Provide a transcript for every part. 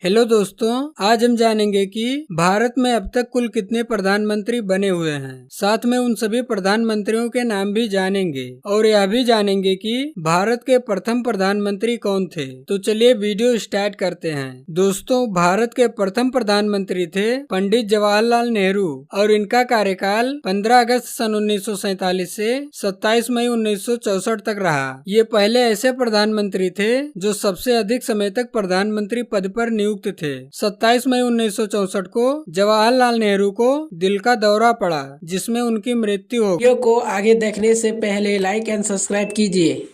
Hello दोस्तों, आज हम जानेंगे कि भारत में अब तक कुल कितने प्रधानमंत्री बने हुए हैं। साथ में उन सभी प्रधानमंत्रियों के नाम भी जानेंगे और यह भी जानेंगे कि भारत के प्रथम प्रधानमंत्री कौन थे। तो चलिए वीडियो स्टार्ट करते हैं। दोस्तों, भारत के प्रथम प्रधानमंत्री थे पंडित जवाहरलाल नेहरू और इनका कार्यकाल 15 अगस्त सन 1947 से 27 मई 1964 तक रहा। ये पहले ऐसे प्रधानमंत्री थे जो सबसे अधिक समय तक प्रधानमंत्री पद पर नियुक्त थे। 27 मई 1964 को जवाहरलाल नेहरू को दिल का दौरा पड़ा, जिसमें उनकी मृत्यु हो गई। वीडियो को आगे देखने से पहले लाइक एंड सब्सक्राइब कीजिए।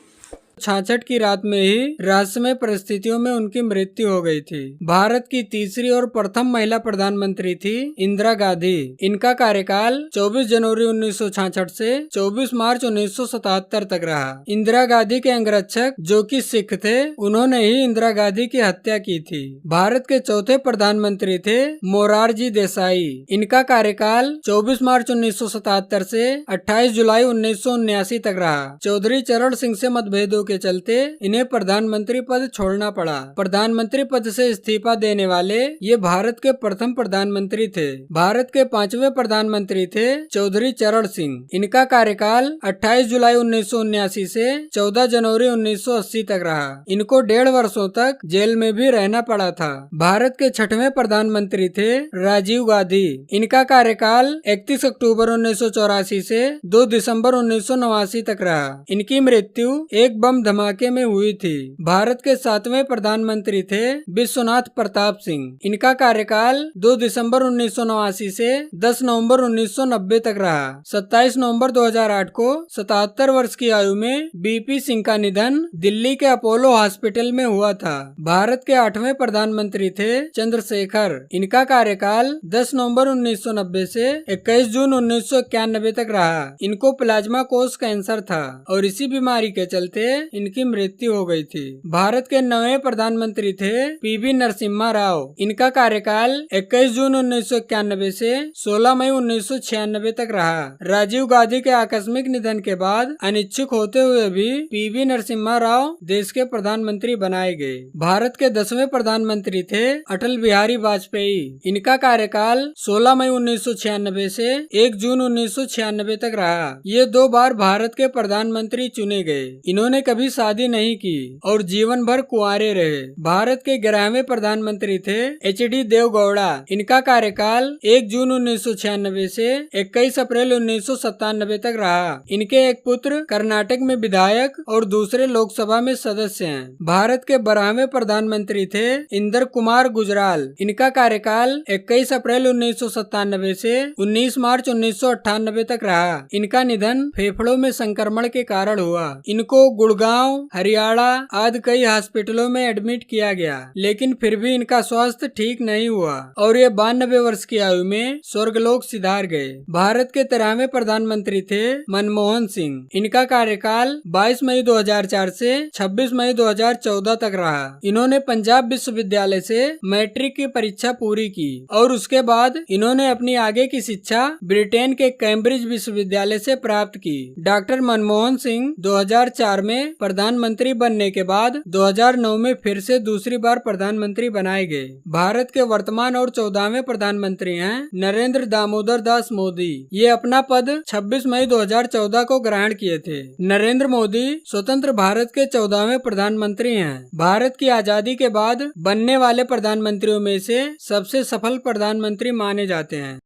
66 की रात में ही रहस्यमय परिस्थितियों में उनकी मृत्यु हो गई थी। भारत की तीसरी और प्रथम महिला प्रधानमंत्री थी इंदिरा गांधी। इनका कार्यकाल 24 जनवरी 1966 से 24 मार्च 1977 तक रहा। इंदिरा गांधी के अंगरक्षक, जो कि सिख थे, उन्होंने ही इंदिरा गांधी की हत्या की थी। भारत के चौथे प्रधानमंत्री थे मोरारजी देसाई। इनका कार्यकाल 24 मार्च 1977 से 28 जुलाई 1979 तक रहा। चौधरी चरण सिंह से मतभेदों के चलते इन्हें प्रधानमंत्री पद छोड़ना पड़ा। प्रधानमंत्री पद से इस्तीफा देने वाले ये भारत के प्रथम प्रधानमंत्री थे। भारत के पांचवें प्रधानमंत्री थे चौधरी चरण सिंह। इनका कार्यकाल 28 जुलाई 1979 से 14 जनवरी 1980 तक रहा। इनको 1.5 वर्षों तक जेल में भी रहना पड़ा था। भारत के छठवें प्रधानमंत्री थे राजीव गांधी। इनका कार्यकाल 31 अक्टूबर 1984 से 2 दिसंबर 1989 तक रहा। इनकी मृत्यु एक बम धमाके में हुई थी। भारत के 7वें प्रधानमंत्री थे विश्वनाथ प्रताप सिंह। इनका कार्यकाल 2 दिसंबर 1989 से 10 नवंबर 1990 तक रहा। 27 नवंबर 2008 को 77 वर्ष की आयु में बीपी सिंह का निधन दिल्ली के अपोलो हॉस्पिटल में हुआ था। भारत के 8वें प्रधानमंत्री थे चंद्रशेखर। इनका कार्यकाल 10 नवंबर 1990 से 21 जून 1991 तक रहा। इनको प्लाज्मा कोष कैंसर था और इसी बीमारी के चलते इनकी मृत्यु हो गई थी। भारत के 9वें प्रधानमंत्री थे पीवी नरसिम्हा राव। इनका कार्यकाल 21 जून 1991 से 16 मई 1996 तक रहा। राजीव गांधी के आकस्मिक निधन के बाद अनिच्छुक होते हुए भी पीवी नरसिम्हा राव देश के प्रधानमंत्री बनाए गए। भारत के 10वें प्रधानमंत्री थे अटल बिहारी वाजपेयी। इनका कार्यकाल 16 मई 1996 से 1 जून 1996 तक रहा। ये 2 बार भारत के प्रधानमंत्री चुने गए। इन्होंने कभी शादी नहीं की और जीवन भर कुंवारे रहे। भारत के 11वें प्रधानमंत्री थे एच.डी. देवगौड़ा। इनका कार्यकाल 1 जून 1996 से 21 अप्रैल 1997 तक रहा। इनके एक पुत्र कर्नाटक में विधायक और दूसरे लोकसभा में सदस्य हैं। भारत के 12वें प्रधानमंत्री थे इंदर कुमार गुजराल। इनका कार्यकाल 21 अप्रैल 1997 से 19 मार्च 1998 तक रहा। इनका निधन फेफड़ों में संक्रमण के कारण हुआ। इनको गुड़गांव, हरियाणा आदि कई हॉस्पिटलों में एडमिट किया गया, लेकिन फिर भी इनका स्वास्थ्य ठीक नहीं हुआ और ये 92 वर्ष की आयु में स्वर्गलोक सिधार गए। भारत के 13वें प्रधानमंत्री थे मनमोहन सिंह। इनका कार्यकाल 22 मई 2004 से 26 मई 2014 तक रहा। इन्होंने पंजाब विश्वविद्यालय से मैट्रिक की परीक्षा पूरी की और उसके बाद इन्होंने अपनी आगे की शिक्षा ब्रिटेन के कैम्ब्रिज विश्वविद्यालय से प्राप्त की। डॉक्टर मनमोहन सिंह 2004 में प्रधानमंत्री बनने के बाद 2009 में फिर से दूसरी बार प्रधानमंत्री बनाए गए। भारत के वर्तमान और 14वें प्रधानमंत्री हैं नरेंद्र दामोदर दास मोदी। ये अपना पद 26 मई 2014 को ग्रहण किए थे। नरेंद्र मोदी स्वतंत्र भारत के 14वें प्रधानमंत्री हैं। भारत की आजादी के बाद बनने वाले प्रधानमंत्रियों में से सबसे सफल प्रधानमंत्री माने जाते हैं।